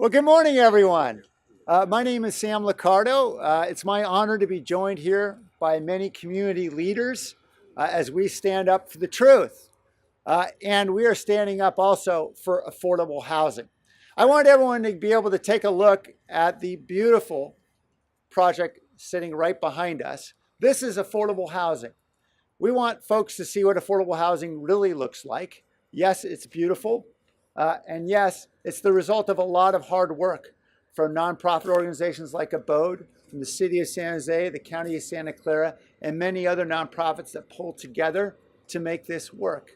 Well, good morning, everyone. My name is Sam Liccardo. It's my honor to be joined here by many community leaders as we stand up for the truth. And we are standing up also for affordable housing. I want everyone to be able to take a look at the beautiful project sitting right behind us. This is affordable housing. We want folks to see what affordable housing really looks like. Yes, it's beautiful. And yes, it's the result of a lot of hard work from nonprofit organizations like Abode, from the city of San Jose, the county of Santa Clara, and many other nonprofits that pull together to make this work.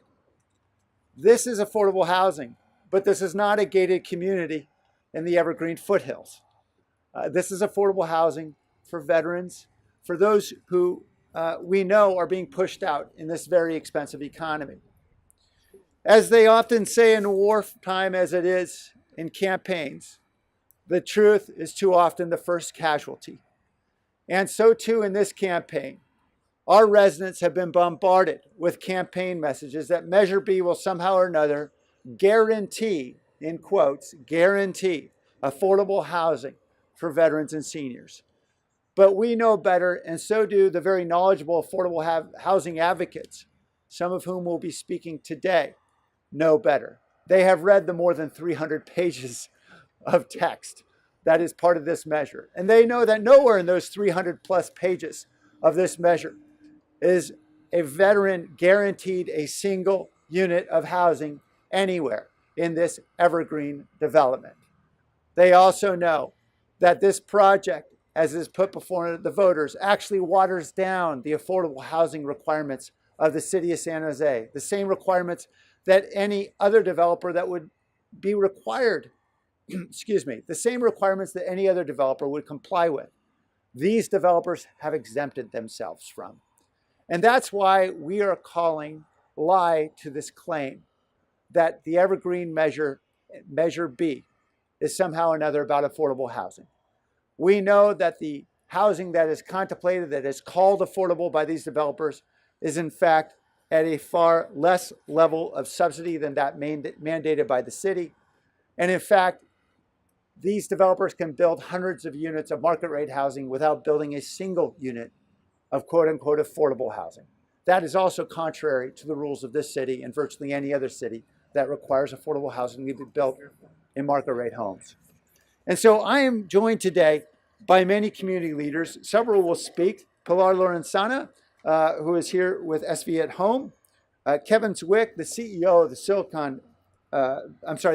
This is affordable housing, but this is not a gated community in the Evergreen foothills. This is affordable housing for veterans, for those who we know are being pushed out in this very expensive economy. As they often say in wartime, as it is in campaigns, the truth is too often the first casualty. And so too in this campaign. Our residents have been bombarded with campaign messages that Measure B will somehow or another guarantee, in quotes, guarantee affordable housing for veterans and seniors. But we know better, and so do the very knowledgeable affordable housing advocates, some of whom will be speaking today, know better. They have read the more than 300 pages of text that is part of this measure. And they know that nowhere in those 300 plus pages of this measure is a veteran guaranteed a single unit of housing anywhere in this evergreen development. They also know that this project, as is put before the voters, actually waters down the affordable housing requirements of the city of San Jose, the same requirements that any other developer that would be required, the same requirements that any other developer would comply with. These developers have exempted themselves from. And that's why we are calling lie to this claim that the Evergreen Measure B, is somehow or another about affordable housing. We know that the housing that is contemplated, that is called affordable by these developers, is in fact at a far less level of subsidy than that mandated by the city. And in fact, these developers can build hundreds of units of market rate housing without building a single unit of quote unquote affordable housing. That is also contrary to the rules of this city and virtually any other city that requires affordable housing to be built in market rate homes. And so I am joined today by many community leaders. Several will speak. Pilar Lorenzana, who is here with SV at Home. Kevin Zwick, the CEO of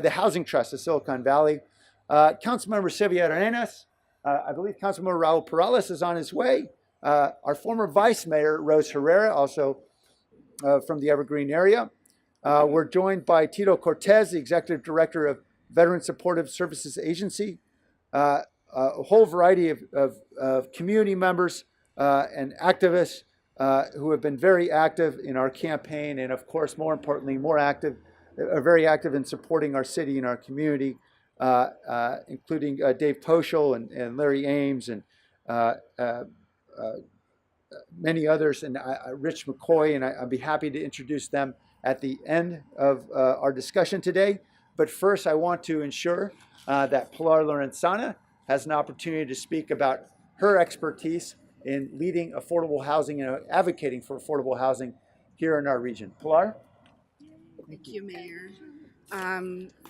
the Housing Trust of Silicon Valley. Councilmember Sylvia Arenas. I believe Councilmember Raul Peralez is on his way. Our former Vice Mayor, Rose Herrera, also from the Evergreen area. We're joined by Tito Cortez, the Executive Director of Veteran Supportive Services Agency. A whole variety of community members and activists who have been very active in our campaign, and of course, more importantly, are very active in supporting our city and our community, including Dave Poschel and Larry Ames and many others, and Rich McCoy, and I'd be happy to introduce them at the end of our discussion today. But first, I want to ensure that Pilar Lorenzana has an opportunity to speak about her expertise in leading affordable housing and advocating for affordable housing here in our region. Pilar? Thank you, Mayor.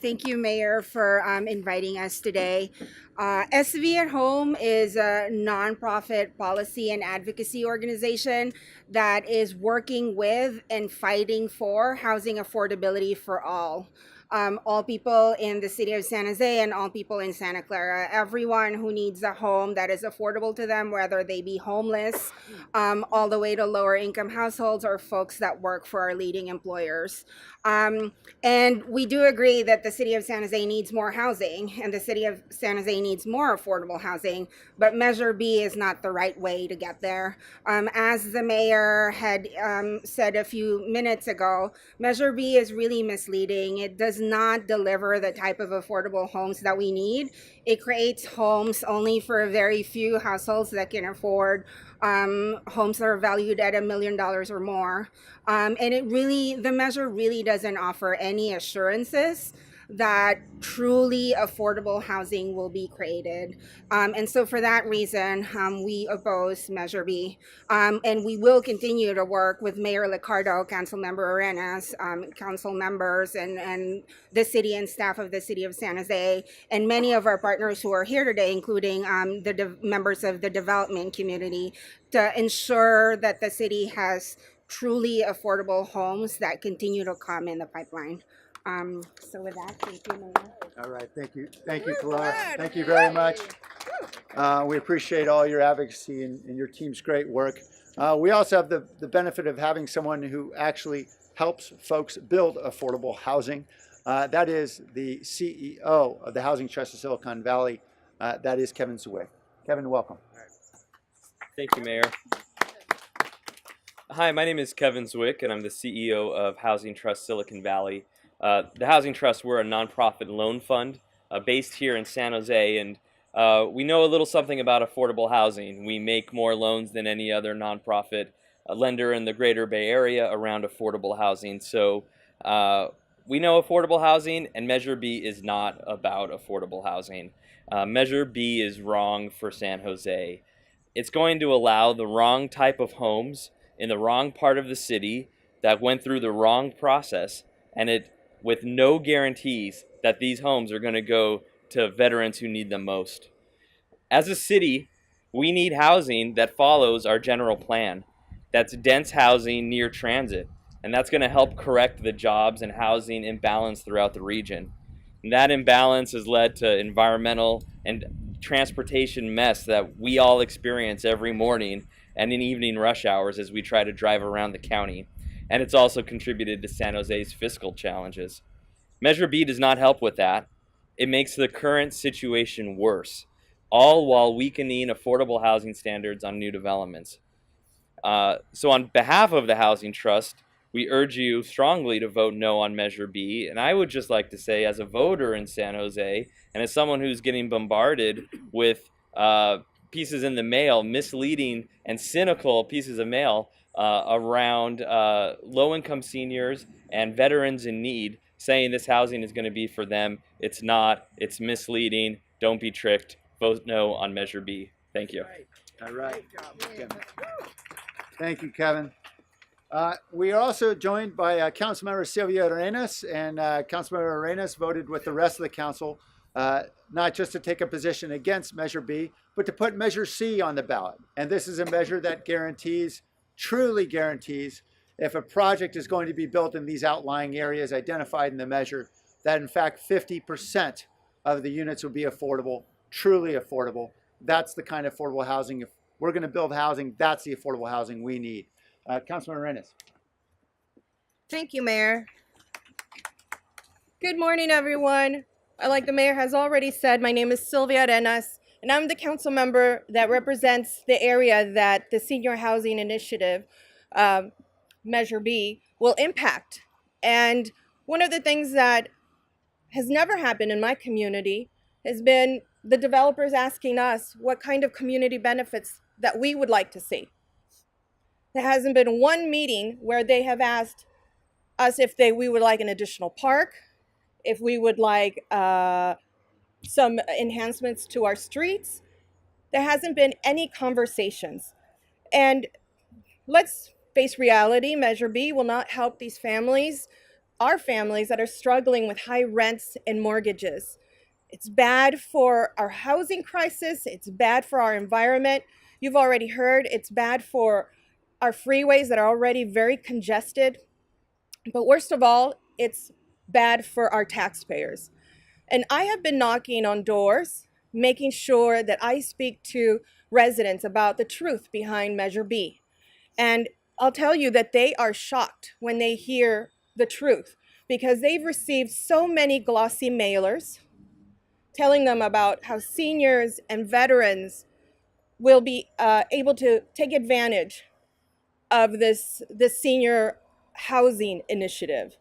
Thank you, Mayor, for inviting us today. SV at Home is a nonprofit policy and advocacy organization that is working with and fighting for housing affordability for all people in the city of San Jose and all people in Santa Clara. Everyone who needs a home that is affordable to them, whether they be homeless, all the way to lower income households or folks that work for our leading employers. And we do agree that the city of San Jose needs more housing and the city of San Jose needs more affordable housing, but Measure B is not the right way to get there. As the mayor had said a few minutes ago, Measure B is really misleading. It does not deliver the type of affordable homes that we need. It creates homes only for a very few households that can afford homes that are valued at $1 million or more. And the measure really doesn't offer any assurances that truly affordable housing will be created. And so for that reason, we oppose Measure B. And we will continue to work with Mayor Liccardo, Councilmember Arenas, council members, and the city and staff of the city of San Jose, and many of our partners who are here today, including the members of the development community, to ensure that the city has truly affordable homes that continue to come in the pipeline. So with that, thank you, Mayor. All right, thank you, Pilar. Thank you very much. We appreciate all your advocacy and your team's great work. We also have the benefit of having someone who actually helps folks build affordable housing. That is the CEO of the Housing Trust of Silicon Valley. That is Kevin Zwick. Kevin, welcome. Thank you, Mayor. Hi, my name is Kevin Zwick, and I'm the CEO of Housing Trust Silicon Valley. The Housing Trust, we're a nonprofit loan fund based here in San Jose, and we know a little something about affordable housing. We make more loans than any other nonprofit lender in the greater Bay Area around affordable housing. So we know affordable housing, and Measure B is not about affordable housing. Measure B is wrong for San Jose. It's going to allow the wrong type of homes in the wrong part of the city that went through the wrong process, and it with no guarantees that these homes are going to go to veterans who need them most. As a city, we need housing that follows our general plan. That's dense housing near transit, and that's going to help correct the jobs and housing imbalance throughout the region. And that imbalance has led to environmental and transportation mess that we all experience every morning and in evening rush hours as we try to drive around the county. And it's also contributed to San Jose's fiscal challenges. Measure B does not help with that. It makes the current situation worse, all while weakening affordable housing standards on new developments. So on behalf of the Housing Trust, we urge you strongly to vote no on Measure B. And I would just like to say, as a voter in San Jose, and as someone who's getting bombarded with pieces in the mail, misleading and cynical pieces of mail around low-income seniors and veterans in need, saying this housing is going to be for them. It's not. It's misleading. Don't be tricked. Vote no on Measure B. Thank you. All right. Thank you, Kevin. We are also joined by Councilmember Sylvia Arenas, and Councilmember Arenas voted with the rest of the council not just to take a position against Measure B, but to put Measure C on the ballot. And this is a measure that guarantees, truly guarantees, if a project is going to be built in these outlying areas identified in the measure, that in fact 50% of the units will be affordable, truly affordable. That's the kind of affordable housing. If we're going to build housing, that's the affordable housing we need. Councilman Arenas. Thank you, Mayor. Good morning, everyone. Like the mayor has already said, my name is Sylvia Arenas, and I'm the council member that represents the area that the Senior Housing Initiative, Measure B, will impact. And one of the things that has never happened in my community has been the developers asking us what kind of community benefits that we would like to see. There hasn't been one meeting where they have asked us if we would like an additional park, if we would like some enhancements to our streets. There hasn't been any conversations. And let's face reality, Measure B will not help these families, our families that are struggling with high rents and mortgages. It's bad for our housing crisis. It's bad for our environment. You've already heard it's bad for our freeways that are already very congested. But worst of all, it's bad for our taxpayers. And I have been knocking on doors, making sure that I speak to residents about the truth behind Measure B. And I'll tell you that they are shocked when they hear the truth, because they've received so many glossy mailers telling them about how seniors and veterans will be able to take advantage of this senior housing initiative.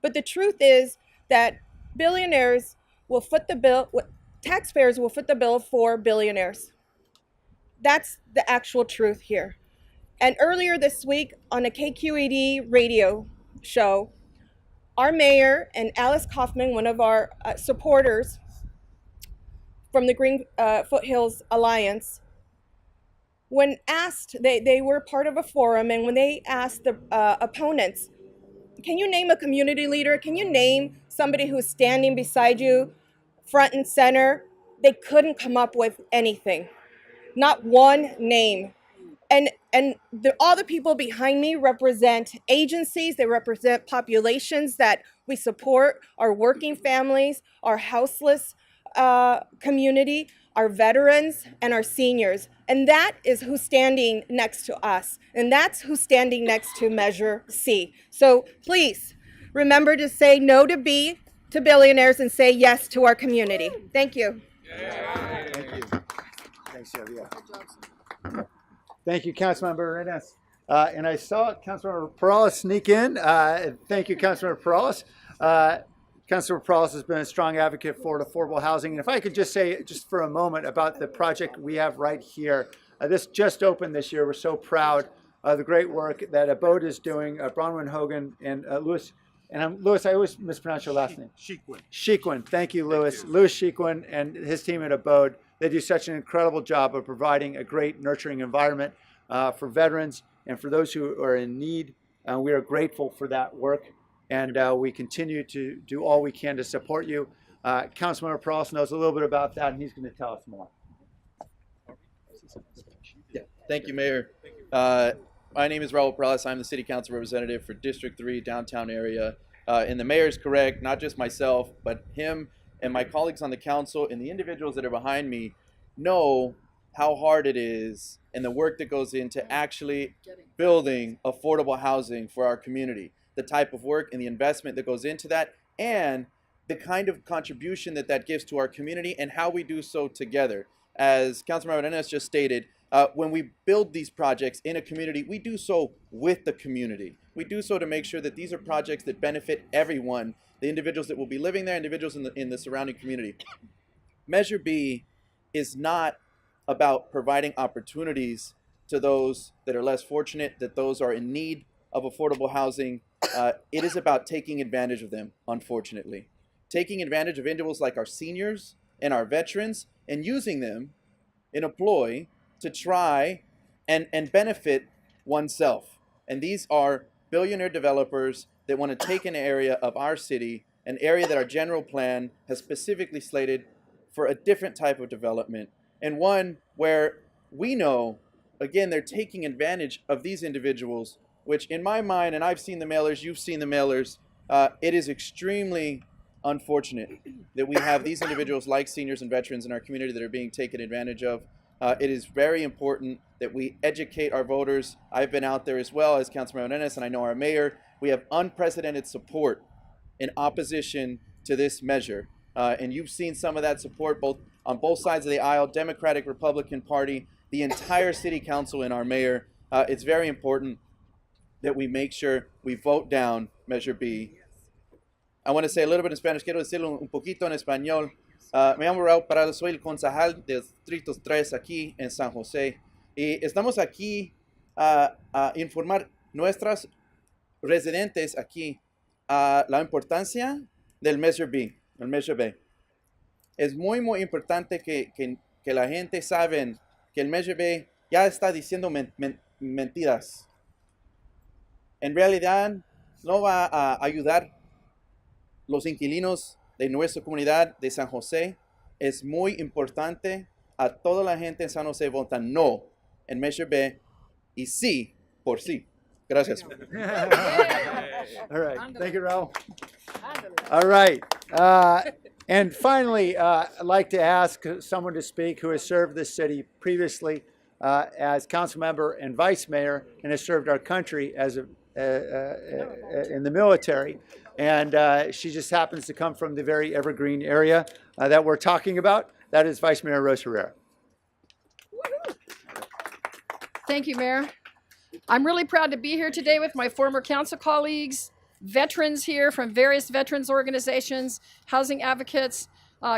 But the truth is that billionaires will foot the bill, taxpayers will foot the bill for billionaires. That's the actual truth here. And earlier this week on a KQED radio show, our mayor and Alice Kaufman, one of our supporters from the Green Foothills Alliance, when asked, they were part of a forum, and when they asked the opponents, can you name a community leader? Can you name somebody who's standing beside you front and center? They couldn't come up with anything, not one name. And all the people behind me represent agencies, they represent populations that we support, our working families, our houseless community, our veterans, and our seniors. And that is who's standing next to us. And that's who's standing next to Measure C. So please remember to say no to B to billionaires and say yes to our community. Thank you. Thank you. Thanks, Sylvia. Thank you, Councilmember Arenas. And I saw Councilmember Peralez sneak in. Thank you, Councilmember Peralez. Councilmember Peralez has been a strong advocate for affordable housing. And if I could just say, just for a moment, about the project we have right here. This just opened this year. We're so proud of the great work that Abode is doing, Bronwyn Hogan and Louis. And Louis, I always mispronounce your last name. Shequin. Thank you, Louis. Louis Shequin and his team at Abode. They do such an incredible job of providing a great nurturing environment for veterans and for those who are in need. We are grateful for that work, and we continue to do all we can to support you. Councilmember Peralez knows a little bit about that, and he's going to tell us more. Yeah. Thank you, Mayor. My name is Raul Peralez. I'm the City Council Representative for District 3 downtown area. And the mayor is correct, not just myself, but him and my colleagues on the council and the individuals that are behind me know how hard it is and the work that goes into actually building affordable housing for our community, the type of work and the investment that goes into that, and the kind of contribution that that gives to our community and how we do so together. As Councilmember Arenas just stated, when we build these projects in a community, we do so with the community. We do so to make sure that these are projects that benefit everyone, the individuals that will be living there, individuals in the surrounding community. Measure B is not about providing opportunities to those that are less fortunate, that those are in need of affordable housing. It is about taking advantage of them, unfortunately. Taking advantage of individuals like our seniors and our veterans and using them in a ploy to try and benefit oneself. And these are billionaire developers that want to take an area of our city, an area that our general plan has specifically slated for a different type of development, and one where we know, again, they're taking advantage of these individuals, which in my mind, and I've seen the mailers, you've seen the mailers, it is extremely unfortunate that we have these individuals like seniors and veterans in our community that are being taken advantage of. It is very important that we educate our voters. I've been out there as well as Councilmember Arenas, and I know our mayor. We have unprecedented support in opposition to this measure. And you've seen some of that support on both sides of the aisle, Democratic, Republican Party, the entire city council and our mayor. It's very important that we make sure we vote down Measure B. I want to say a little bit in Spanish. Quiero decirlo un poquito en español. Me llamo Raúl Peralez, soy el concejal de Distrito 3 aquí en San José. Y estamos aquí a informar nuestras residentes aquí la importancia del Measure B, el Measure B. Es muy importante que la gente sabe que el Measure B ya está diciendo mentiras. En realidad no va a ayudar los inquilinos de nuestra comunidad de San José. Es muy importante a toda la gente en San José votar no en Measure B y sí por sí. Gracias. All right. Thank you, Raul. All right. And finally, I'd like to ask someone to speak who has served this city previously as council member and vice mayor and has served our country as in the military. And she just happens to come from the very evergreen area that we're talking about. That is Vice Mayor Herrera. Thank you, Mayor. I'm really proud to be here today with my former council colleagues, veterans here from various veterans organizations, housing advocates,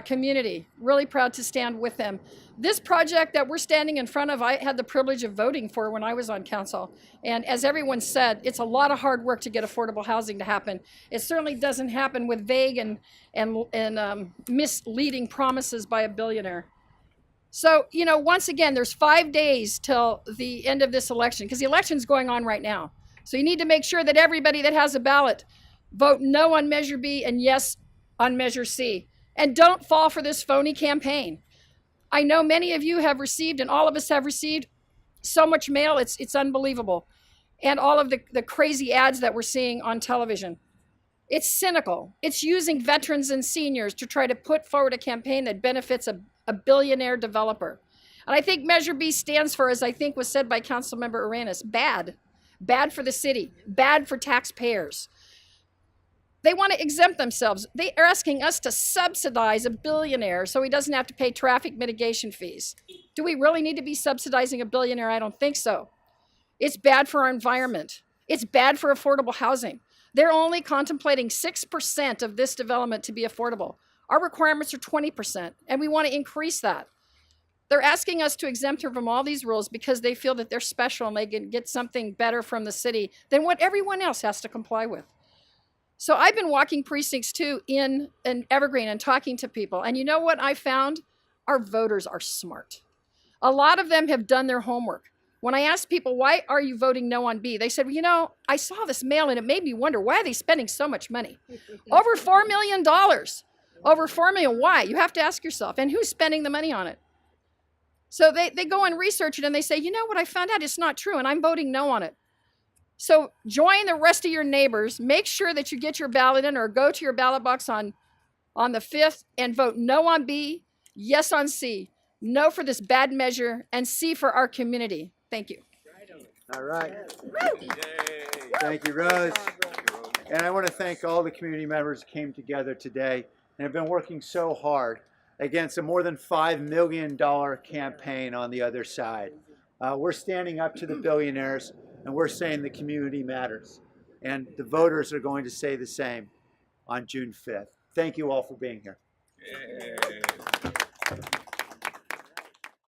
community. Really proud to stand with them. This project that we're standing in front of, I had the privilege of voting for when I was on council. And as everyone said, it's a lot of hard work to get affordable housing to happen. It certainly doesn't happen with vague and misleading promises by a billionaire. So, you know, once again, there's 5 days till the end of this election, because the election's going on right now. So you need to make sure that everybody that has a ballot vote no on Measure B and yes on Measure C. And don't fall for this phony campaign. I know many of you have received, and all of us have received, so much mail, it's unbelievable. And all of the crazy ads that we're seeing on television. It's cynical. It's using veterans and seniors to try to put forward a campaign that benefits a billionaire developer. And I think Measure B stands for, as I think was said by Councilmember Arenas, bad. Bad for the city, bad for taxpayers. They want to exempt themselves. They are asking us to subsidize a billionaire so he doesn't have to pay traffic mitigation fees. Do we really need to be subsidizing a billionaire? I don't think so. It's bad for our environment. It's bad for affordable housing. They're only contemplating 6% of this development to be affordable. Our requirements are 20%, and we want to increase that. They're asking us to exempt her from all these rules because they feel that they're special and they can get something better from the city than what everyone else has to comply with. So I've been walking precincts too in Evergreen and talking to people. And you know what I found? Our voters are smart. A lot of them have done their homework. When I asked people, why are you voting no on B? They said, well, you know, I saw this mail and it made me wonder, why are they spending so much money? Over $4 million. Over $4 million. Why? You have to ask yourself. And who's spending the money on it? So they go and research it and they say, you know what, I found out it's not true and I'm voting no on it. So join the rest of your neighbors. Make sure that you get your ballot in or go to your ballot box on the 5th and vote no on B, yes on C. No for this bad measure, and C for our community. Thank you. All right. Thank you, Rose. And I want to thank all the community members who came together today and have been working so hard against a more than $5 million campaign on the other side. We're standing up to the billionaires, and we're saying the community matters. And the voters are going to say the same on June 5th. Thank you all for being here.